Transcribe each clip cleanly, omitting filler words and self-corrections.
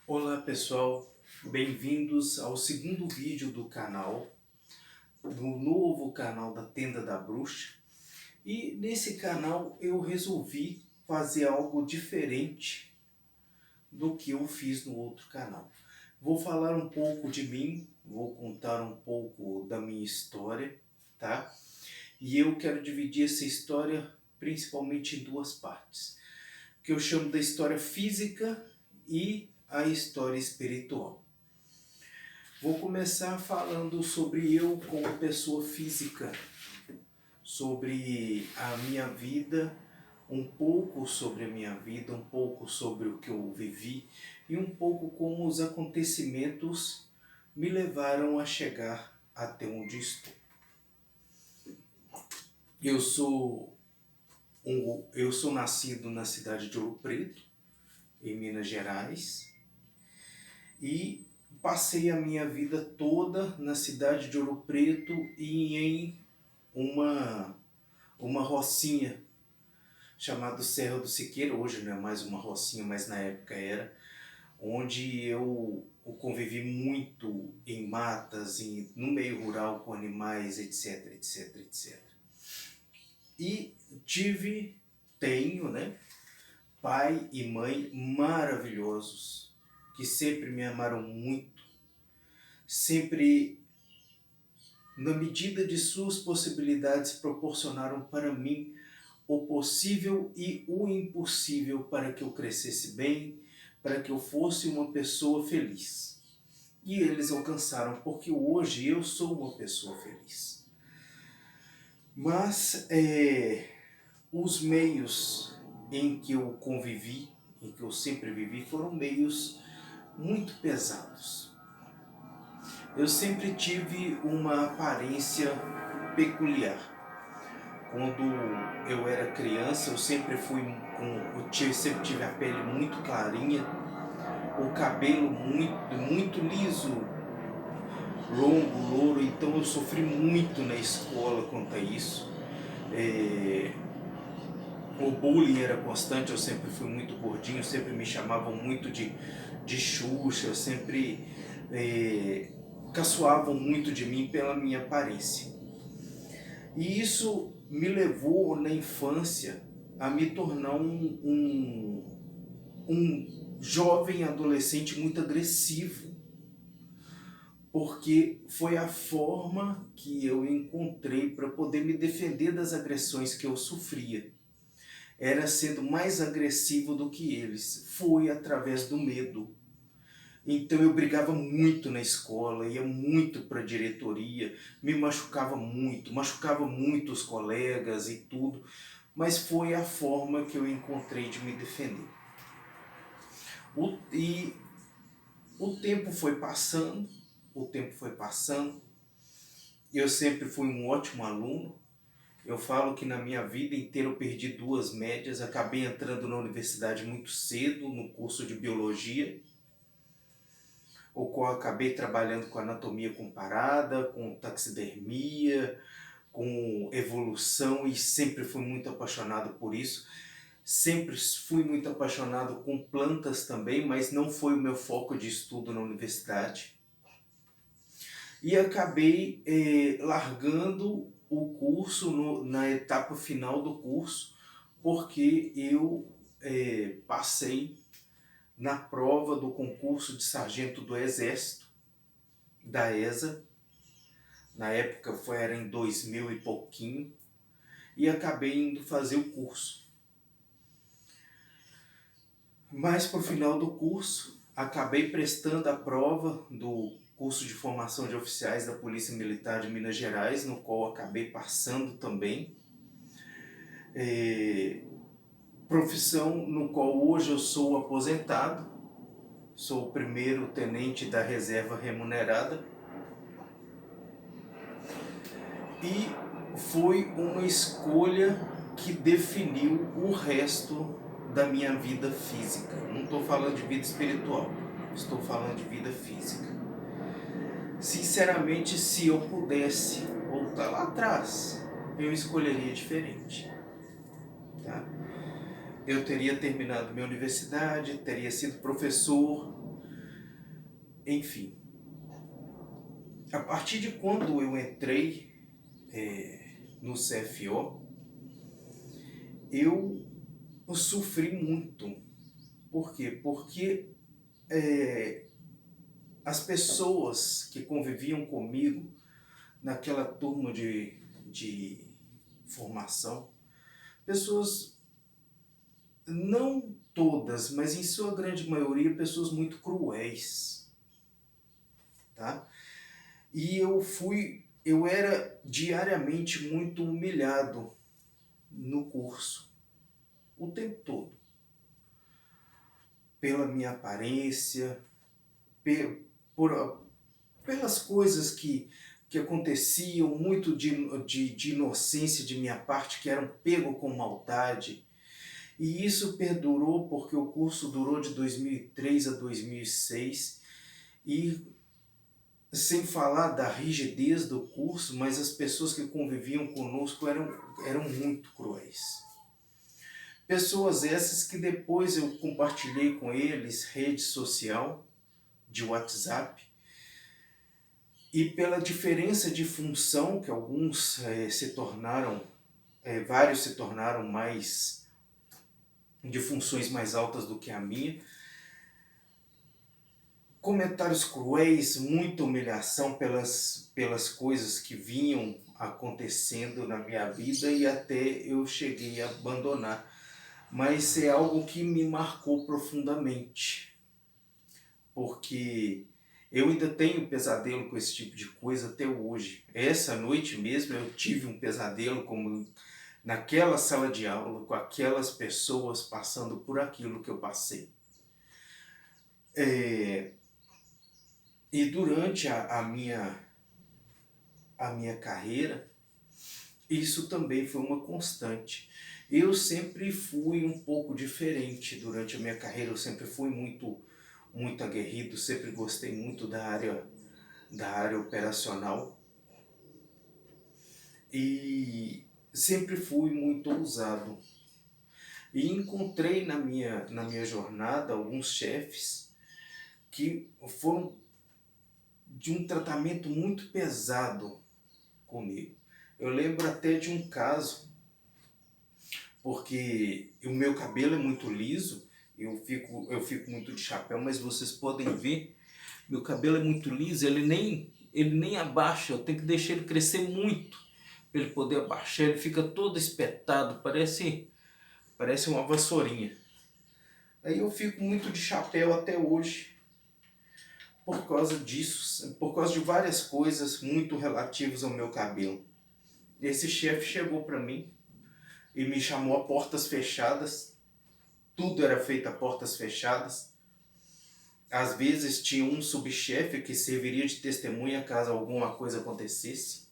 Olá pessoal, bem-vindos ao segundo vídeo do canal, do novo canal da Tenda da Bruxa. E nesse canal eu resolvi fazer algo diferente do que eu fiz no outro canal. Vou falar um pouco de mim, vou contar um pouco da minha história, tá? E eu quero dividir essa história principalmente em duas partes, que eu chamo da história física e a história espiritual. Vou começar falando sobre eu como pessoa física, sobre a minha vida, um pouco sobre a minha vida, um pouco sobre o que eu vivi e um pouco como os acontecimentos me levaram a chegar até onde estou. Eu sou nascido na cidade de Ouro Preto, em Minas Gerais, e passei a minha vida toda na cidade de Ouro Preto e em uma rocinha chamada Serra do Siqueiro. Hoje não é mais uma rocinha, mas na época era, onde eu convivi muito em matas, no meio rural com animais, etc, etc, etc. E tenho, né, pai e mãe maravilhosos, que sempre me amaram muito, sempre, na medida de suas possibilidades, proporcionaram para mim o possível e o impossível para que eu crescesse bem, para que eu fosse uma pessoa feliz. E eles alcançaram, porque hoje eu sou uma pessoa feliz. Mas os meios em que eu convivi, em que eu sempre vivi, foram meios muito pesados. Eu sempre tive uma aparência peculiar. Quando eu era criança, eu sempre sempre tive a pele muito clarinha, o cabelo muito liso, longo, louro, então eu sofri muito na escola quanto a isso. O bullying era constante, eu sempre fui muito gordinho, sempre me chamavam muito de Xuxa, eu sempre caçoavam muito de mim pela minha aparência. E isso me levou na infância a me tornar um jovem adolescente muito agressivo, porque foi a forma que eu encontrei para poder me defender das agressões que eu sofria. Era sendo mais agressivo do que eles, foi através do medo. Então eu brigava muito na escola, ia muito para a diretoria, me machucava muito os colegas e tudo, mas foi a forma que eu encontrei de me defender. E o tempo foi passando, eu sempre fui um ótimo aluno. Eu falo que na minha vida inteira eu perdi 2 médias, acabei entrando na universidade muito cedo, no curso de biologia, o qual acabei trabalhando com anatomia comparada, com taxidermia, com evolução, e sempre fui muito apaixonado por isso. Sempre fui muito apaixonado com plantas também, mas não foi o meu foco de estudo na universidade. E acabei largando o curso na etapa final do curso, porque eu passei na prova do concurso de sargento do Exército, da ESA, na época era em 2000 e pouquinho, e acabei indo fazer o curso. Mas para o final do curso, acabei prestando a prova do curso de formação de oficiais da Polícia Militar de Minas Gerais, no qual acabei passando também. Profissão no qual hoje eu sou aposentado, sou o primeiro tenente da reserva remunerada. E foi uma escolha que definiu o resto da minha vida física. Não estou falando de vida espiritual, estou falando de vida física. Sinceramente, se eu pudesse voltar lá atrás, eu escolheria diferente. Eu teria terminado minha universidade, teria sido professor, Enfim, a partir de quando eu entrei no CFO, eu sofri muito. Por quê? Porque as pessoas que conviviam comigo naquela turma de formação, pessoas, não todas, mas em sua grande maioria, pessoas muito cruéis, tá? E eu era diariamente muito humilhado no curso, o tempo todo, pela minha aparência, por, pelas coisas que aconteciam, muito de inocência de minha parte, que eram pego com maldade. E isso perdurou porque o curso durou de 2003 a 2006, e sem falar da rigidez do curso, mas as pessoas que conviviam conosco eram muito cruéis. Pessoas essas que depois eu compartilhei com eles rede social, de WhatsApp, e pela diferença de função que alguns vários se tornaram mais, de funções mais altas do que a minha, comentários cruéis, muita humilhação pelas coisas que vinham acontecendo na minha vida, e até eu cheguei a abandonar. Mas é algo que me marcou profundamente, porque eu ainda tenho pesadelo com esse tipo de coisa até hoje. Essa noite mesmo eu tive um pesadelo como naquela sala de aula, com aquelas pessoas passando por aquilo que eu passei. E durante a minha carreira, isso também foi uma constante. Eu sempre fui um pouco diferente durante a minha carreira, eu sempre fui muito aguerrido, sempre gostei muito da área operacional e sempre fui muito ousado. E encontrei na minha jornada alguns chefes que foram de um tratamento muito pesado comigo. Eu lembro até de um caso, porque o meu cabelo é muito liso, eu fico muito de chapéu, mas vocês podem ver, meu cabelo é muito liso, ele nem abaixa, eu tenho que deixar ele crescer muito para ele poder abaixar, ele fica todo espetado, parece uma vassourinha. Aí eu fico muito de chapéu até hoje, por causa disso, por causa de várias coisas muito relativas ao meu cabelo. Esse chefe chegou para mim e me chamou a portas fechadas. Tudo era feito a portas fechadas. Às vezes tinha um subchefe que serviria de testemunha caso alguma coisa acontecesse.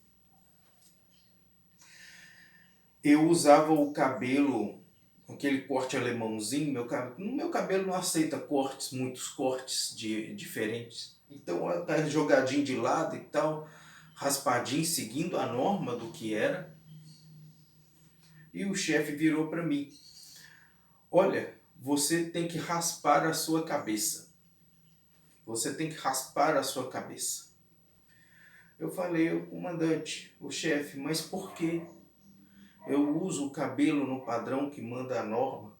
Eu usava o cabelo, aquele corte alemãozinho. Meu cabelo não aceita muitos cortes diferentes. Então tá jogadinho de lado e tal, raspadinho, seguindo a norma do que era. E o chefe virou para mim: olha, você tem que raspar a sua cabeça. Você tem que raspar a sua cabeça. Eu falei: o comandante, o chefe, mas por quê? Eu uso o cabelo no padrão que manda a norma.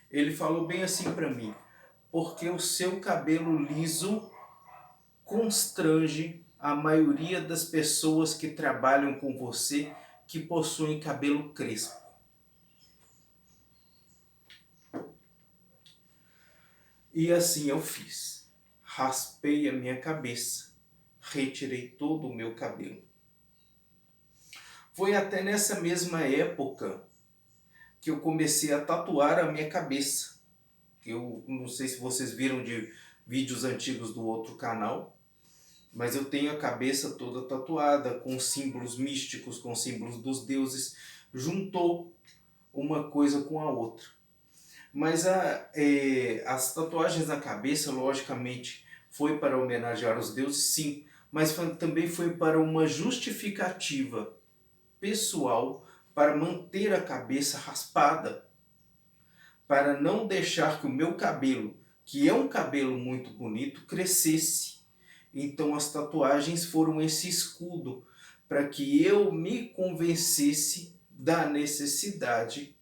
Ele falou bem assim para mim: porque o seu cabelo liso constrange a maioria das pessoas que trabalham com você, que possuem cabelo crespo. E assim eu fiz. Raspei a minha cabeça, retirei todo o meu cabelo. Foi até nessa mesma época que eu comecei a tatuar a minha cabeça. Eu não sei se vocês viram de vídeos antigos do outro canal, mas eu tenho a cabeça toda tatuada, com símbolos místicos, com símbolos dos deuses. Juntou uma coisa com a outra. Mas as tatuagens na cabeça, logicamente, foi para homenagear os deuses, sim, mas também foi para uma justificativa pessoal, para manter a cabeça raspada, para não deixar que o meu cabelo, que é um cabelo muito bonito, crescesse. Então as tatuagens foram esse escudo para que eu me convencesse da necessidade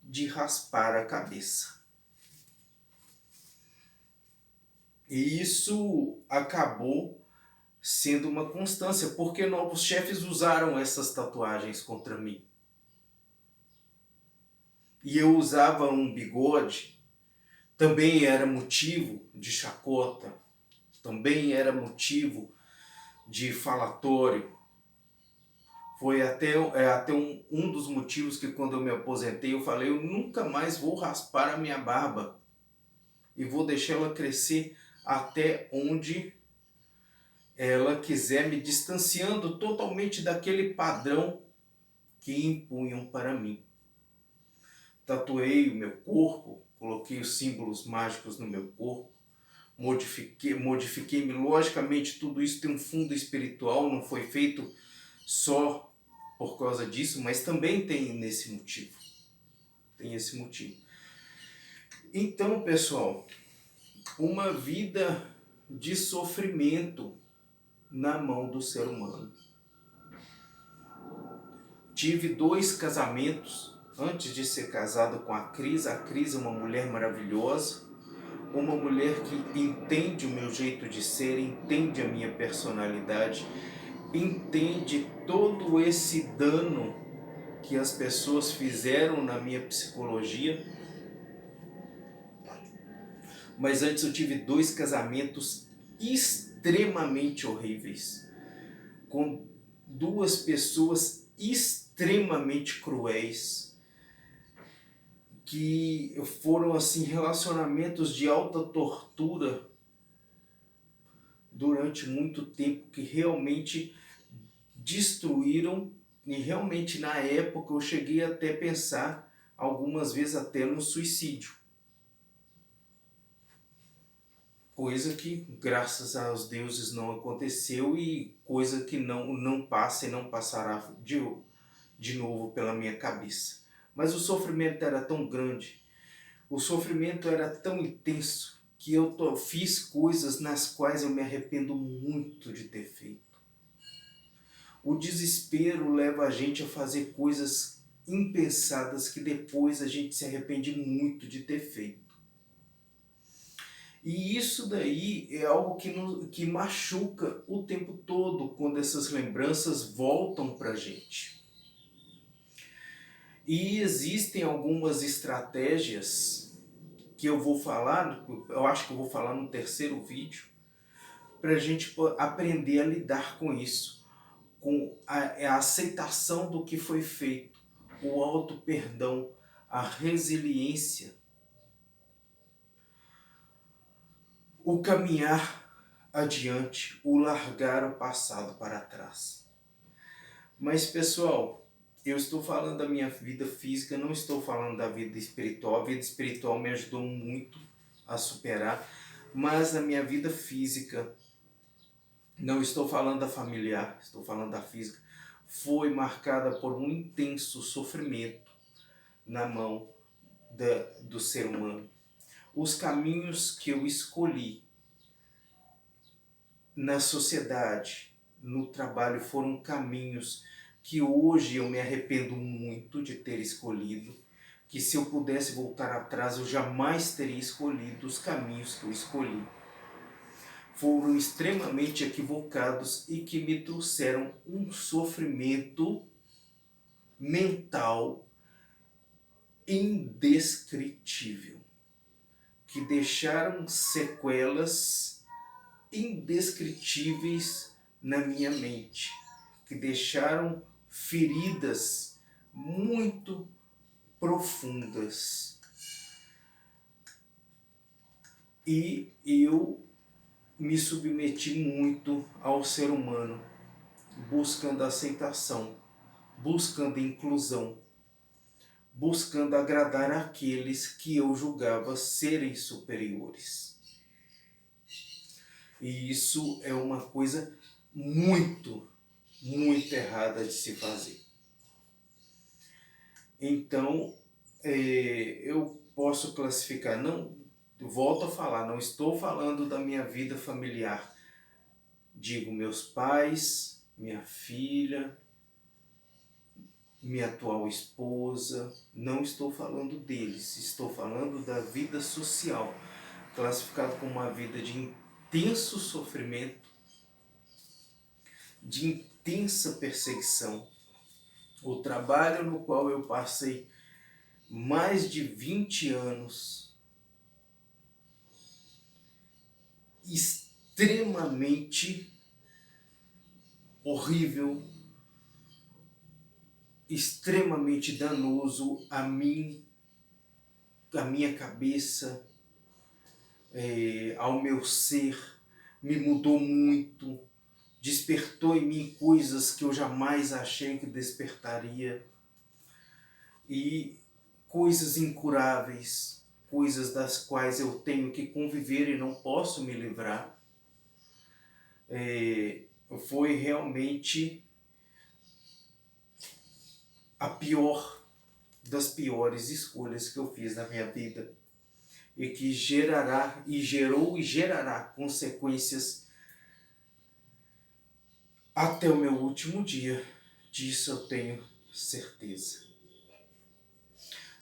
de raspar a cabeça. E isso acabou sendo uma constância, porque novos chefes usaram essas tatuagens contra mim. E eu usava um bigode, também era motivo de chacota, também era motivo de falatório. Foi até um dos motivos que quando eu me aposentei eu falei, eu nunca mais vou raspar a minha barba e vou deixar ela crescer até onde ela quiser, me distanciando totalmente daquele padrão que impunham para mim. Tatuei o meu corpo, coloquei os símbolos mágicos no meu corpo, modifiquei-me. Logicamente, tudo isso tem um fundo espiritual, não foi feito só por causa disso, mas também tem nesse motivo. Tem esse motivo. Então, pessoal, uma vida de sofrimento na mão do ser humano. Tive 2 casamentos antes de ser casado com a Cris. A Cris é uma mulher maravilhosa, uma mulher que entende o meu jeito de ser, entende a minha personalidade, entende todo esse dano que as pessoas fizeram na minha psicologia. Mas antes eu tive 2 casamentos extremamente horríveis, com 2 pessoas extremamente cruéis, que foram assim relacionamentos de alta tortura durante muito tempo, que realmente destruíram. E realmente na época eu cheguei até a pensar algumas vezes até no suicídio, coisa que graças aos deuses não aconteceu e coisa que não passa e não passará de novo pela minha cabeça. Mas o sofrimento era tão grande, o sofrimento era tão intenso, que eu fiz coisas nas quais eu me arrependo muito de ter feito. O desespero leva a gente a fazer coisas impensadas que depois a gente se arrepende muito de ter feito. E isso daí é algo que machuca o tempo todo quando essas lembranças voltam para a gente. E existem algumas estratégias que eu vou falar, eu acho que eu vou falar no terceiro vídeo, para a gente aprender a lidar com isso, com a aceitação do que foi feito, o auto-perdão, a resiliência, o caminhar adiante, o largar o passado para trás. Mas pessoal, eu estou falando da minha vida física, não estou falando da vida espiritual. A vida espiritual me ajudou muito a superar, mas na minha vida física, não estou falando da familiar, estou falando da física, foi marcada por um intenso sofrimento na mão do ser humano. Os caminhos que eu escolhi na sociedade, no trabalho, foram caminhos que hoje eu me arrependo muito de ter escolhido, que se eu pudesse voltar atrás eu jamais teria escolhido os caminhos que eu escolhi. Foram extremamente equivocados e que me trouxeram um sofrimento mental indescritível, que deixaram sequelas indescritíveis na minha mente, que deixaram feridas muito profundas. E eu me submeti muito ao ser humano, buscando aceitação, buscando inclusão, buscando agradar aqueles que eu julgava serem superiores. E isso é uma coisa muito, muito errada de se fazer. Então, eu posso classificar, não volto a falar, não estou falando da minha vida familiar. Digo meus pais, minha filha, minha atual esposa, não estou falando deles, estou falando da vida social, classificado como uma vida de intenso sofrimento, de intensa perseguição. O trabalho no qual eu passei mais de 20 anos, extremamente horrível, extremamente danoso a mim, a minha cabeça, ao meu ser, me mudou muito, despertou em mim coisas que eu jamais achei que despertaria, e coisas incuráveis, coisas das quais eu tenho que conviver e não posso me livrar. Foi realmente a pior das piores escolhas que eu fiz na minha vida, e que gerará, e gerou e gerará consequências até o meu último dia. Disso eu tenho certeza.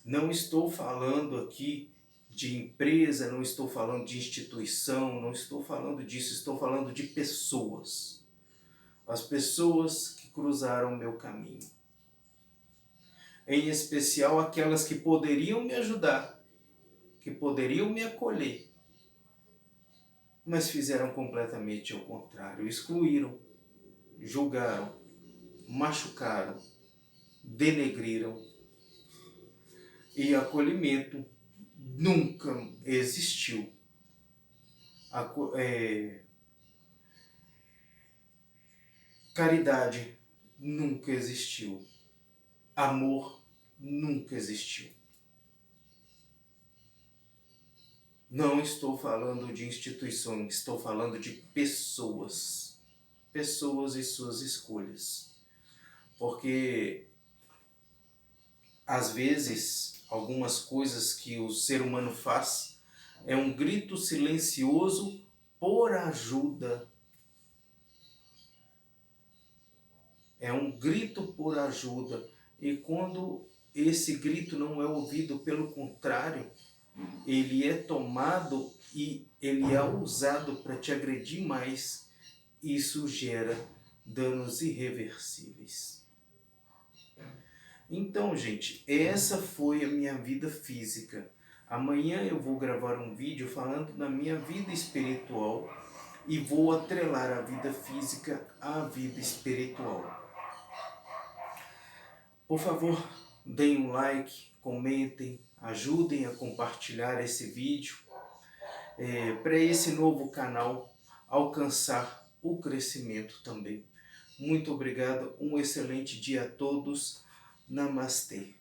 Não estou falando aqui de empresa, não estou falando de instituição, não estou falando disso, estou falando de pessoas. As pessoas que cruzaram o meu caminho. Em especial aquelas que poderiam me ajudar, que poderiam me acolher, mas fizeram completamente ao contrário. Excluíram, julgaram, machucaram, denegriram. E acolhimento nunca existiu. Caridade nunca existiu. Amor nunca existiu. Não estou falando de instituições, estou falando de pessoas. Pessoas e suas escolhas. Porque, às vezes, algumas coisas que o ser humano faz é um grito silencioso por ajuda. É um grito por ajuda. E quando esse grito não é ouvido, pelo contrário, ele é tomado e ele é usado para te agredir mais, isso gera danos irreversíveis. Então, gente, essa foi a minha vida física. Amanhã eu vou gravar um vídeo falando da minha vida espiritual e vou atrelar a vida física à vida espiritual. Por favor, deem um like, comentem, ajudem a compartilhar esse vídeo para esse novo canal alcançar o crescimento também. Muito obrigado, um excelente dia a todos. Namastê.